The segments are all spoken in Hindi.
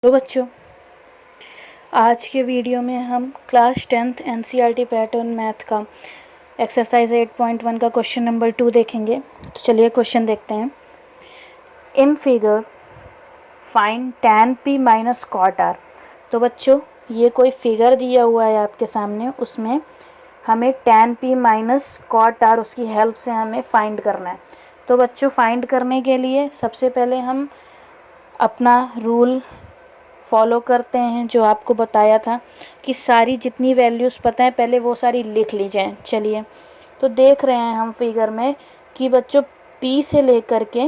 तो बच्चों, आज के वीडियो में हम class 10th NCERT pattern math का एक्सरसाइज 8.1 का क्वेश्चन नंबर 2 देखेंगे। तो चलिए क्वेश्चन देखते हैं। In figure find tan p minus cot r। तो बच्चों, ये कोई फिगर दिया हुआ है आपके सामने, उसमें हमें tan p minus cot r उसकी हेल्प से हमें फाइंड करना है। तो बच्चों, फाइंड करने के लिए सबसे पहले हम अपना रूल फॉलो करते हैं जो आपको बताया था कि सारी जितनी वैल्यूज़ पता है पहले वो सारी लिख ली जाए। चलिए, तो देख रहे हैं हम फिगर में कि बच्चों P से लेकर के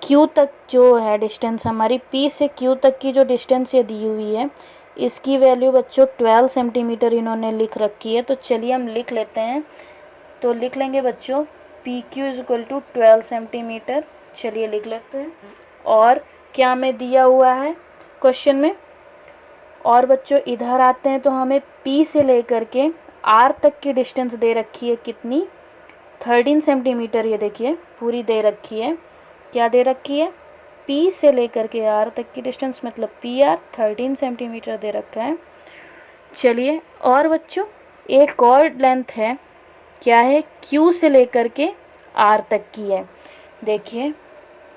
Q तक जो है डिस्टेंस, हमारी P से Q तक की जो डिस्टेंस ये दी हुई है, इसकी वैल्यू बच्चों 12 सेंटीमीटर इन्होंने लिख रखी है। तो चलिए हम लिख लेते हैं। तो लिख लेंगे बच्चों PQ is equal to 12 centimetre. चलिए लिख लेते हैं। और क्या हमें दिया हुआ है क्वेश्चन में। और बच्चों इधर आते हैं तो हमें P से लेकर के R तक की डिस्टेंस दे रखी है, कितनी, 13 सेंटीमीटर। ये देखिए पूरी दे रखी है। क्या दे रखी है? P से लेकर के R तक की डिस्टेंस मतलब PR 13 सेंटीमीटर दे रखा है। चलिए, और बच्चों एक और लेंथ है, क्या है, Q से लेकर के R तक की है। देखिए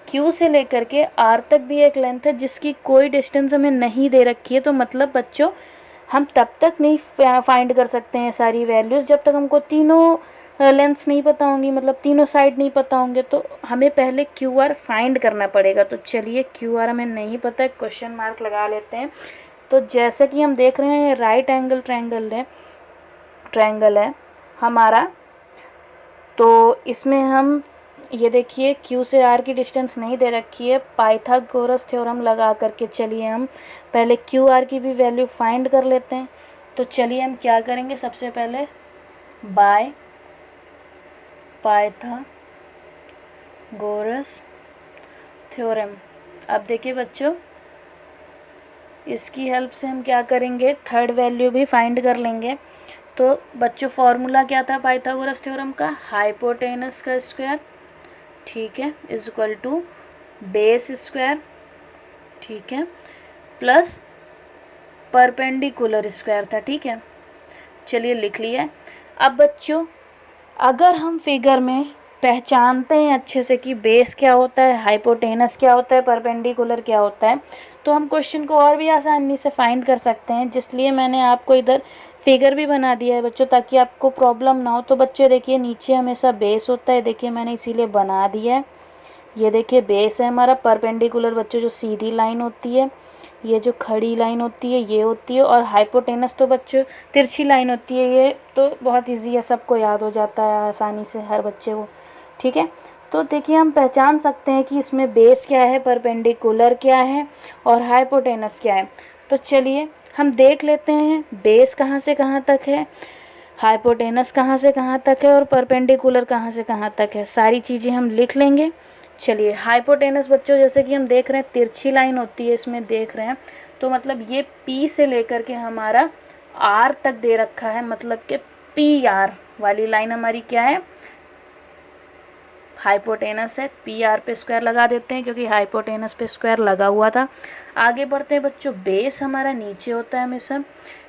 Q से लेकर के R तक भी एक लेंथ है जिसकी कोई डिस्टेंस हमें नहीं दे रखी है। तो मतलब बच्चों हम तब तक नहीं फाइंड कर सकते हैं सारी वैल्यूज़ जब तक हमको तीनों लेंथ्स नहीं पता होंगी, मतलब तीनों साइड नहीं पता होंगे। तो हमें पहले QR फाइंड करना पड़ेगा। तो चलिए QR हमें नहीं पता है, क्वेश्चन मार्क लगा लेते हैं। तो जैसे कि हम देख रहे हैं राइट एंगल ट्रायंगल है हमारा। तो इसमें हम ये देखिए Q से R की डिस्टेंस नहीं दे रखी है। पाइथागोरस थ्योरम लगा करके चलिए हम पहले QR की भी वैल्यू फाइंड कर लेते हैं। तो चलिए हम क्या करेंगे, सबसे पहले बाय पाइथागोरस थ्योरम। अब देखिए बच्चों, इसकी हेल्प से हम क्या करेंगे, थर्ड वैल्यू भी फाइंड कर लेंगे। तो बच्चों फॉर्मूला क्या था पाइथागोरस थ्योरम का, हाइपोटेनस का स्क्वायर, ठीक है, is equal to base square, ठीक है, प्लस परपेंडिकुलर स्क्वायर था, ठीक है। चलिए लिख लिया। अब बच्चों अगर हम फिगर में पहचानते हैं अच्छे से कि बेस क्या होता है, हाइपोटेनस क्या होता है, परपेंडिकुलर क्या होता है, तो हम क्वेश्चन को और भी आसानी से फाइंड कर सकते हैं। जिसलिए मैंने आपको इधर फिगर भी बना दिया है बच्चों, ताकि आपको प्रॉब्लम ना हो। तो बच्चों देखिए नीचे हमेशा बेस होता है, देखिए मैंने इसीलिए बना दिया है। ये देखिए बेस है हमारा। परपेंडिकुलर बच्चों जो सीधी लाइन होती है, ये जो खड़ी लाइन होती है ये होती है। और हाइपोटेनस तो बच्चों तिरछी लाइन होती है। ये तो बहुत इजी है, सबको याद हो जाता है आसानी से हर बच्चे को, ठीक है। तो देखिए हम पहचान सकते हैं कि इसमें बेस क्या है, परपेंडिकुलर क्या है और हाइपोटेनस क्या है। तो चलिए हम देख लेते हैं बेस कहाँ से कहाँ तक है, हाइपोटेनस कहाँ से कहाँ तक है और परपेंडिकुलर कहाँ से कहाँ तक है। सारी चीज़ें हम लिख लेंगे। चलिए हाइपोटेनस बच्चों जैसे कि हम देख रहे हैं तिरछी लाइन होती है, इसमें देख रहे हैं। तो मतलब ये P से लेकर के हमारा R तक दे रखा है, मतलब कि PR वाली लाइन हमारी क्या है, हाइपोटेनस है। PR पे स्क्वायर लगा देते हैं क्योंकि हाइपोटेनस पे स्क्वायर लगा हुआ था। आगे बढ़ते हैं बच्चों, बेस हमारा नीचे होता है हमेशा,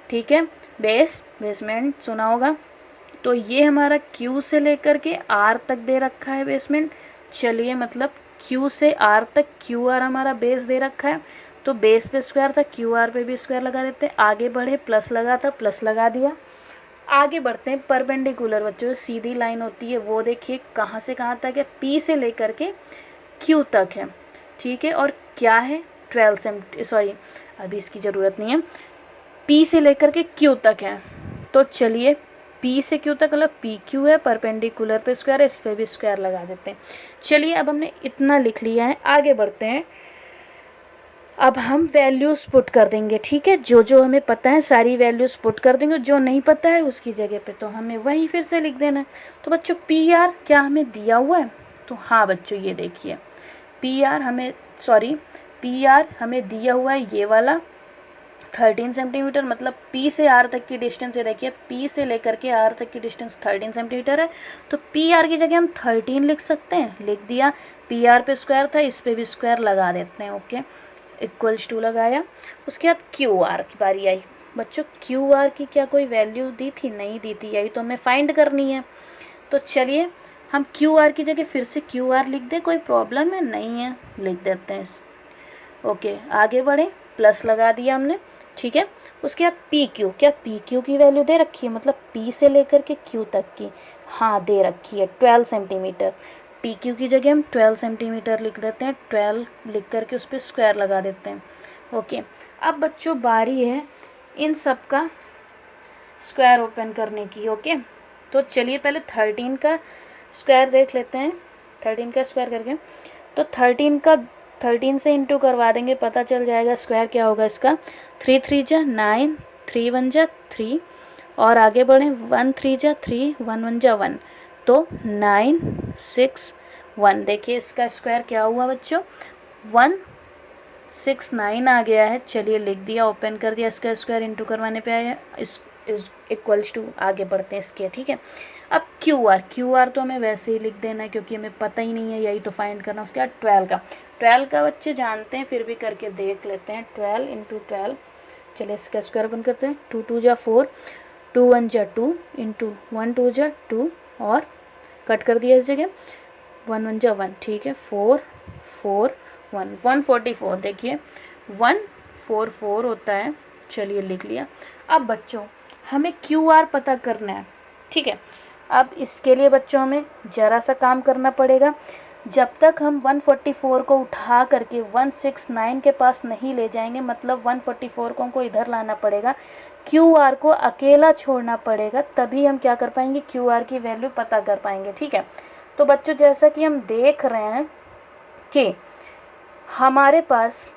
ठीक है, बेसमेंट सुना होगा। तो ये हमारा Q से लेकर के R तक दे रखा है बेसमेंट। चलिए मतलब Q से R तक QR हमारा बेस दे रखा है। तो बेस पे स्क्वायर था, QR पे भी स्क्वायर लगा देते हैं। आगे बढ़े, प्लस लगा था, प्लस लगा दिया। आगे बढ़ते हैं परपेंडिकुलर बच्चों, सीधी लाइन होती है वो देखिए कहाँ से कहाँ तक है, P से लेकर के Q तक है, ठीक है। और क्या है, 12 सेंटी, सॉरी अभी इसकी ज़रूरत नहीं है, P से लेकर के Q तक है। तो चलिए P से Q तक मतलब PQ है, परपेंडिकुलर पे स्क्वायर है, इस पर भी स्क्वायर लगा देते हैं। चलिए अब हमने इतना लिख लिया है, आगे बढ़ते हैं। अब हम वैल्यूज़ पुट कर देंगे, ठीक है, जो जो हमें पता है सारी वैल्यूज़ पुट कर देंगे, जो नहीं पता है उसकी जगह पे तो हमें वही फिर से लिख देना है। तो बच्चों PR क्या हमें दिया हुआ है, तो हाँ बच्चों ये देखिए PR हमें दिया हुआ है ये वाला 13 सेंटीमीटर, मतलब P से R तक की डिस्टेंस ये देखिए, P से लेकर के R तक की डिस्टेंस 13 सेंटीमीटर है। तो PR की जगह हम 13 लिख सकते हैं, लिख दिया। PR पे स्क्वायर था, इस पे भी स्क्वायर लगा देते हैं, ओके। इक्वल्स टू लगाया। उसके बाद क्यू आर की बारी आई। बच्चों क्यू आर की क्या कोई वैल्यू दी थी? नहीं दी थी, यही तो हमें फाइंड करनी है। तो चलिए हम क्यू आर की जगह फिर से क्यू आर लिख दें, कोई प्रॉब्लम है? नहीं है, लिख देते हैं। ओके आगे बढ़े, प्लस लगा दिया हमने, ठीक है। उसके बाद पी क्यू, क्या पी क्यू की वैल्यू दे रखी है? मतलब पी से लेकर के क्यू तक की, हाँ दे रखी है 12 सेंटीमीटर। पी क्यू की जगह हम 12 सेंटीमीटर लिख देते हैं, 12 लिख करके उस पर स्क्वायर लगा देते हैं। ओके अब बच्चों बारी है इन सब का स्क्वायर ओपन करने की। ओके तो चलिए पहले 13 का स्क्वायर देख लेते हैं। 13 का स्क्वायर करके तो 13 से इंटू करवा देंगे, पता चल जाएगा स्क्वायर क्या होगा इसका। 3 3 जा 9, 3 1 जा 3, और आगे बढ़ें 1 3 जा 3, 1 1 जा 1, तो 9 6 1। देखिए इसका स्क्वायर क्या हुआ बच्चों, 169 आ गया है। चलिए लिख दिया, ओपन कर दिया, इसका स्क्वायर इंटू करवाने पे आया इस इक्वल्स टू। आगे बढ़ते हैं इसके, ठीक है। अब क्यू आर तो हमें वैसे ही लिख देना है क्योंकि हमें पता ही नहीं है, यही तो फाइंड करना। उसके बाद 12 का बच्चे जानते हैं, फिर भी करके देख लेते हैं। 12 इंटू 12, चलिए इसका स्क्वायर बन करते हैं। 2 2 जा 4, 2 1 जा 2 इंटू 1 2 जा 2, और कट कर दिया इस जगह, 1 1 जा 1, ठीक है। 4 4 1 144, देखिए 144 होता है। चलिए लिख लिया। अब बच्चों हमें क्यू आर पता करना है, ठीक है। अब इसके लिए बच्चों हमें ज़रा सा काम करना पड़ेगा। जब तक हम 144 को उठा करके 169 के पास नहीं ले जाएंगे, मतलब 144 को हमको इधर लाना पड़ेगा, क्यू आर को अकेला छोड़ना पड़ेगा, तभी हम क्या कर पाएंगे, क्यू आर की वैल्यू पता कर पाएंगे, ठीक है। तो बच्चों जैसा कि हम देख रहे हैं कि हमारे पास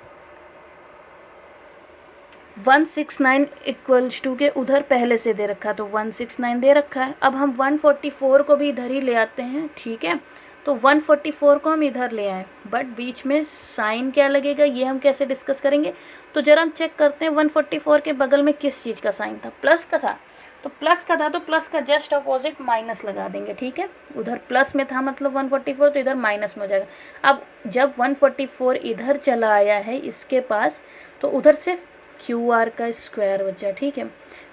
169 इक्वल्स टू के उधर पहले से दे रखा है, तो 169 दे रखा है। अब हम 144 को भी इधर ही ले आते हैं, ठीक है। तो 144 को हम इधर ले आए, बट बीच में साइन क्या लगेगा ये हम कैसे डिस्कस करेंगे। तो जरा हम चेक करते हैं 144 के बगल में किस चीज़ का साइन था, प्लस का था। तो प्लस का था तो प्लस का जस्ट अपोजिट माइनस लगा देंगे, ठीक है। उधर प्लस में था मतलब 144, तो इधर माइनस में हो जाएगा। अब जब 144 इधर चला आया है इसके पास, तो उधर सिर्फ क्यू आर का स्क्वायर बचा, ठीक है,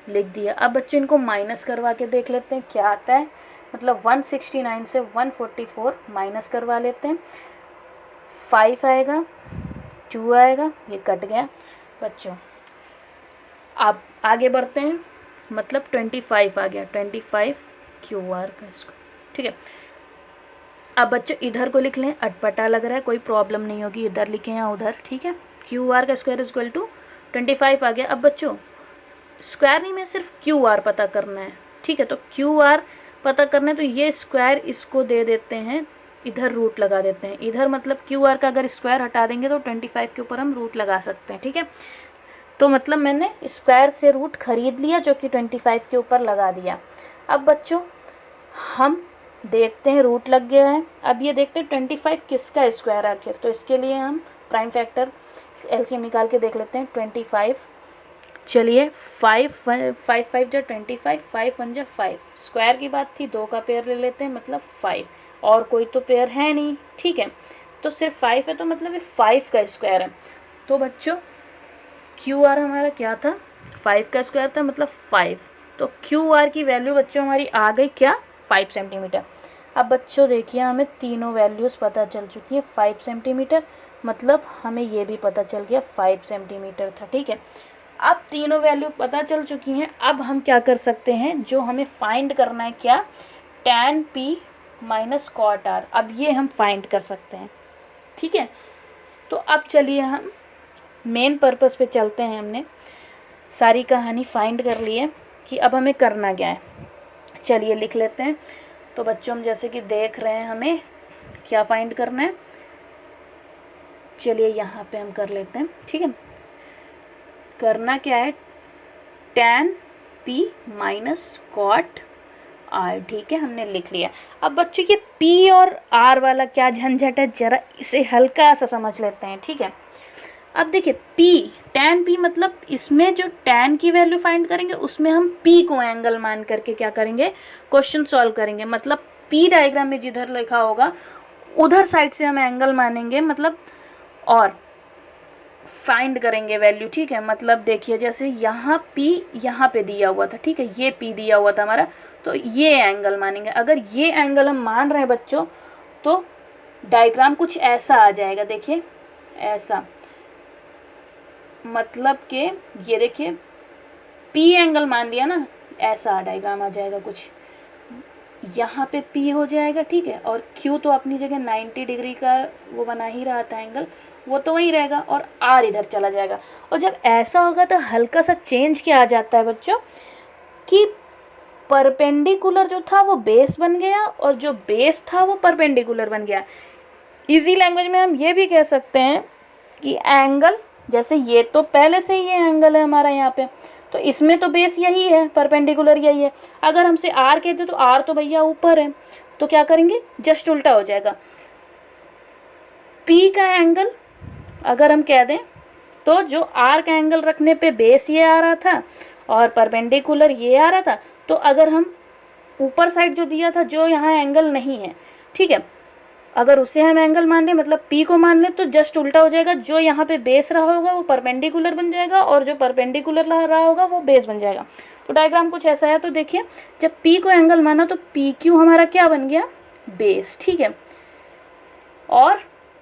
लिख दिया। अब बच्चों इनको माइनस करवा के देख लेते हैं क्या आता है। मतलब 169 से 144 माइनस करवा लेते हैं, 5 आएगा, 2 आएगा, ये कट गया बच्चों। अब आगे बढ़ते हैं, मतलब 25 आ गया, 25 क्यू आर का स्क्वायर, ठीक है। अब बच्चों इधर को लिख लें, अटपटा लग रहा है, कोई प्रॉब्लम नहीं होगी, इधर लिखें या उधर, ठीक है। क्यू आर का स्क्वायर इज इक्वल टू 25 आ गया। अब बच्चों स्क्वायर नहीं में सिर्फ क्यू आर पता करना है, ठीक है। तो क्यू आर पता करना है, तो ये स्क्वायर इसको दे देते हैं, इधर रूट लगा देते हैं। इधर मतलब क्यू आर का अगर स्क्वायर हटा देंगे तो 25 के ऊपर हम रूट लगा सकते हैं, ठीक है। तो मतलब मैंने स्क्वायर से रूट खरीद लिया जो कि 25 के ऊपर लगा दिया। अब बच्चों हम देखते हैं रूट लग गया है। अब ये देखते हैं 25 किसका स्क्वायर आखिर, तो इसके लिए हम प्राइम फैक्टर एलसीएम निकाल के देख लेते हैं। 25, चलिए 5 5 जा 25, 5 1 जा 5, स्क्वायर की बात थी, 2 का पेयर ले लेते हैं, मतलब 5, और कोई तो पेयर है नहीं, ठीक है। तो सिर्फ 5 है, तो मतलब ये 5 का स्क्वायर है। तो बच्चों क्यू आर हमारा क्या था, 5 का स्क्वायर था, मतलब 5। तो क्यू आर की वैल्यू बच्चों हमारी आ गई क्या, 5 सेंटीमीटर। अब बच्चों देखिए हमें तीनों वैल्यूज़ पता चल चुकी है। 5 सेंटीमीटर, मतलब हमें ये भी पता चल गया 5 सेंटीमीटर था, ठीक है। अब तीनों वैल्यू पता चल चुकी हैं। अब हम क्या कर सकते हैं, जो हमें फाइंड करना है क्या, tan p minus cot r, अब ये हम फाइंड कर सकते हैं, ठीक है। तो अब चलिए हम मेन पर्पस पे चलते हैं। हमने सारी कहानी फाइंड कर ली है कि अब हमें करना क्या है, चलिए लिख लेते हैं। तो बच्चों हम जैसे कि देख रहे हैं हमें क्या फाइंड करना है, चलिए यहाँ पे हम कर लेते हैं, ठीक है। करना क्या है, tan p minus cot r, ठीक है, हमने लिख लिया। अब बच्चों ये p और r वाला क्या झंझट है, जरा इसे हल्का सा समझ लेते हैं, ठीक है। अब देखिए p, tan p मतलब इसमें जो tan की वैल्यू फाइंड करेंगे उसमें हम p को एंगल मान करके क्या करेंगे, क्वेश्चन सॉल्व करेंगे। मतलब p डायग्राम में जिधर लिखा होगा उधर साइड से हम एंगल मानेंगे, मतलब और फाइंड करेंगे वैल्यू, ठीक है। मतलब देखिए जैसे यहाँ P यहाँ पे दिया हुआ था, ठीक है, ये P दिया हुआ था हमारा, तो ये एंगल मानेंगे। अगर ये एंगल हम मान रहे हैं बच्चों, तो डायग्राम कुछ ऐसा आ जाएगा, देखिए ऐसा, मतलब कि ये देखिए P एंगल मान लिया ना, ऐसा डायग्राम आ जाएगा कुछ, यहाँ पे P हो जाएगा, ठीक है, और Q तो अपनी जगह 90 डिग्री का वो बना ही रहा था एंगल, वो तो वहीं रहेगा, और R इधर चला जाएगा। और जब ऐसा होगा तो हल्का सा चेंज क्या आ जाता है बच्चों, कि परपेंडिकुलर जो था वो बेस बन गया, और जो बेस था वो परपेंडिकुलर बन गया। इजी लैंग्वेज में हम ये भी कह सकते हैं कि एंगल, जैसे ये तो पहले से ही ये एंगल है हमारा यहाँ पे, तो इसमें तो बेस यही है, परपेंडिकुलर यही है। अगर हमसे आर कहते तो आर तो भैया ऊपर है, तो क्या करेंगे, जस्ट उल्टा हो जाएगा। पी का एंगल अगर हम कह दें, तो जो आर का एंगल रखने पे बेस ये आ रहा था और परपेंडिकुलर ये आ रहा था, तो अगर हम ऊपर साइड जो दिया था, जो यहाँ एंगल नहीं है, ठीक है, अगर उसे हम एंगल मान लें, मतलब P को मान लें, तो जस्ट उल्टा हो जाएगा। जो यहाँ पे बेस रहा होगा वो परपेंडिकुलर बन जाएगा, और जो परपेंडिकुलर रहा होगा वो बेस बन जाएगा। तो डायग्राम कुछ ऐसा है। तो देखिए जब P को एंगल माना तो PQ हमारा क्या बन गया, बेस, ठीक है, और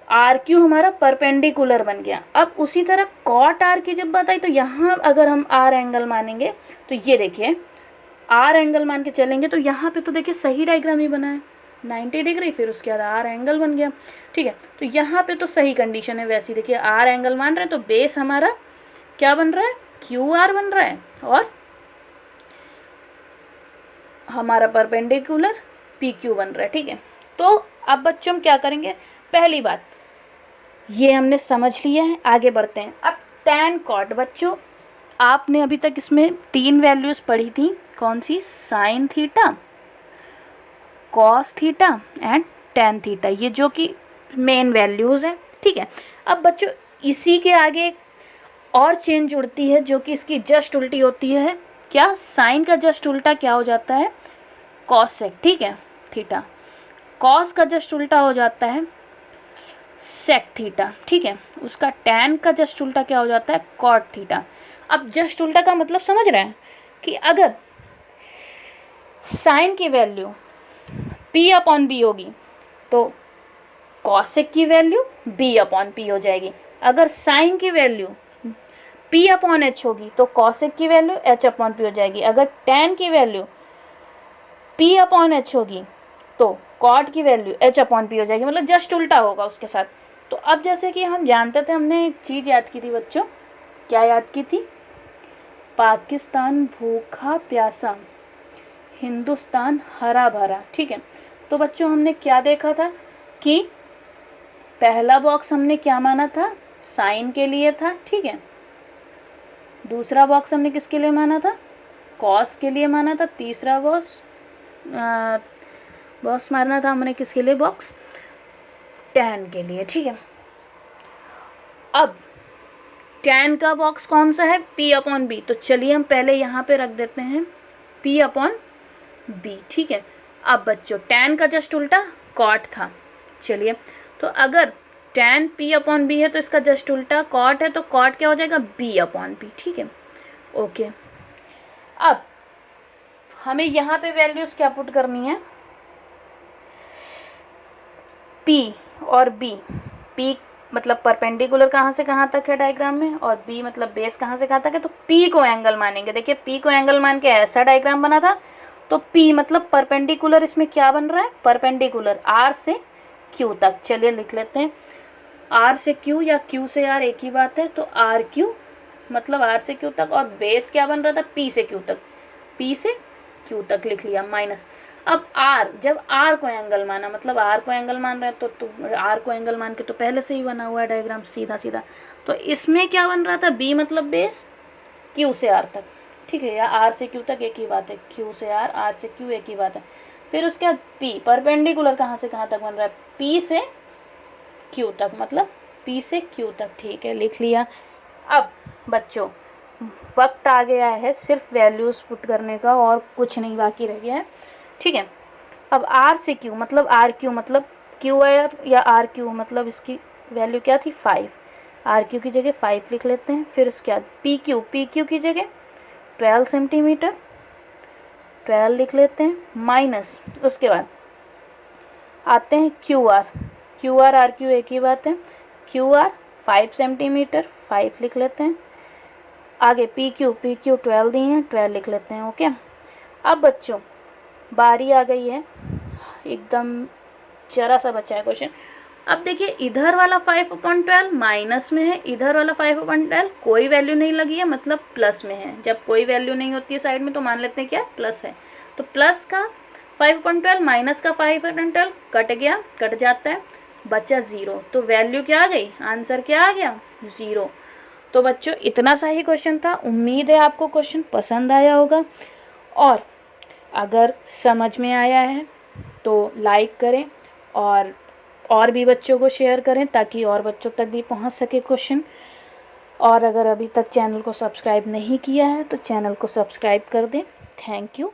RQ हमारा परपेंडिकुलर बन गया। अब उसी तरह कॉट R की जब बात आई, तो यहाँ अगर हम R एंगल मानेंगे, तो ये देखिए R एंगल मान के चलेंगे, तो यहाँ पे तो देखिए सही डायग्राम ही बना है 90 डिग्री, फिर उसके बाद आर एंगल बन गया, ठीक है। तो यहाँ पे तो सही कंडीशन है। वैसे देखिए आर एंगल मान रहे हैं, तो बेस हमारा क्या बन रहा है, क्यू आर बन रहा है, और हमारा परपेंडिकुलर पी क्यू बन रहा है, ठीक है। तो अब बच्चों हम क्या करेंगे, पहली बात ये हमने समझ लिया है, आगे बढ़ते हैं। अब टैन कॉट, बच्चों आपने अभी तक इसमें 3 वैल्यूज़ पढ़ी थी, कौन सी, sine theta, cos theta and tan theta, ये जो कि मेन वैल्यूज़ हैं, ठीक है। अब बच्चों इसी के आगे एक और चेन जुड़ती है जो कि इसकी जस्ट उल्टी होती है। क्या, साइन का जस्ट उल्टा क्या हो जाता है, कॉसेक, ठीक है, थीटा। कॉस का जस्ट उल्टा हो जाता है सेक थीटा, ठीक है। उसका टैन का जस्ट उल्टा क्या हो जाता है, कॉट थीटा। अब जस्ट उल्टा का मतलब समझ रहे हैं कि अगर साइन की वैल्यू P अपॉन बी होगी, तो कॉसेक की वैल्यू B अपॉन P हो जाएगी। अगर साइन की वैल्यू P अपॉन H होगी, तो कॉसेक की वैल्यू H अपॉन P हो जाएगी। अगर टैन की वैल्यू P अपॉन H होगी, तो कॉट की वैल्यू H अपॉन P हो जाएगी, मतलब जस्ट उल्टा होगा उसके साथ। तो अब जैसे कि हम जानते थे, हमने एक चीज़ याद की थी बच्चों, क्या याद की थी, पाकिस्तान भूखा प्यासा, हिंदुस्तान हरा भरा, ठीक है। तो बच्चों हमने क्या देखा था कि पहला बॉक्स हमने क्या माना था, साइन के लिए था, ठीक है। दूसरा बॉक्स हमने किसके लिए माना था, कॉस के लिए माना था। तीसरा बॉक्स मारना था हमने किसके लिए, बॉक्स टैन के लिए, ठीक है। अब टैन का बॉक्स कौन सा है, P अपॉन बी। तो चलिए हम पहले यहाँ पे रख देते हैं P अपॉन बी, ठीक है। अब बच्चों टैन का जस्ट उल्टा कॉट था, चलिए, तो अगर टैन P अपॉन बी है तो इसका जस्ट उल्टा कॉट है, तो कॉट क्या हो जाएगा, B अपॉन बी, ठीक है, ओके। अब हमें यहाँ पे वैल्यूज़ क्या पुट करनी है, P और B। P मतलब परपेंडिकुलर कहाँ से कहाँ तक है डायग्राम में, और B मतलब बेस कहाँ से कहाँ तक है। तो P को एंगल मानेंगे, देखिए P को एंगल मान के ऐसा डायग्राम बना था, तो P मतलब परपेंडिकुलर, इसमें क्या बन रहा है, परपेंडिकुलर R से Q तक। चलिए लिख लेते हैं, R से Q या Q से R एक ही बात है, तो RQ मतलब R से Q तक, और बेस क्या बन रहा था, P से Q तक, P से Q तक लिख लिया, माइनस। अब R, जब R को एंगल माना, मतलब R को एंगल मान रहे हैं, तो R को एंगल मान के तो पहले से ही बना हुआ है डायग्राम सीधा सीधा। तो इसमें क्या बन रहा था, B मतलब बेस, Q से R तक, ठीक है, या R से Q तक एक ही बात है, Q से R, R से Q एक ही बात है। फिर उसके बाद P परपेंडिकुलर कहाँ से कहाँ तक बन रहा है, P से Q तक, मतलब P से Q तक, ठीक है, लिख लिया। अब बच्चों वक्त आ गया है सिर्फ वैल्यूज़ पुट करने का, और कुछ नहीं बाकी रह गया है, ठीक है। अब R से Q मतलब RQ मतलब Q है या RQ मतलब इसकी वैल्यू क्या थी, 5। आर क्यू की जगह 5 लिख लेते हैं। फिर उसके बाद पी क्यू की जगह 12 सेंटीमीटर 12 लिख लेते हैं, माइनस उसके बाद आते हैं क्यू आर आर क्यू एक ही बात है, क्यू आर 5 सेंटीमीटर 5 लिख लेते हैं। आगे पी क्यू 12 दिए हैं, 12 लिख लेते हैं। ओके, अब बच्चों बारी आ गई है, एकदम जरा सा बचा है क्वेश्चन। अब देखिए इधर वाला 5/12 माइनस में है, इधर वाला 5/12 कोई वैल्यू नहीं लगी है, मतलब प्लस में है। जब कोई वैल्यू नहीं होती है साइड में तो मान लेते हैं क्या प्लस है। तो प्लस का 5/12 माइनस का 5/12 कट गया, कट जाता है, बचा 0। तो वैल्यू क्या आ गई, आंसर क्या आ गया 0। तो बच्चों इतना सा ही क्वेश्चन था। उम्मीद है आपको क्वेश्चन पसंद आया होगा, और अगर समझ में आया है तो लाइक करें और भी बच्चों को शेयर करें ताकि और बच्चों तक भी पहुंच सके क्वेश्चन। और अगर अभी तक चैनल को सब्सक्राइब नहीं किया है तो चैनल को सब्सक्राइब कर दें। Thank you.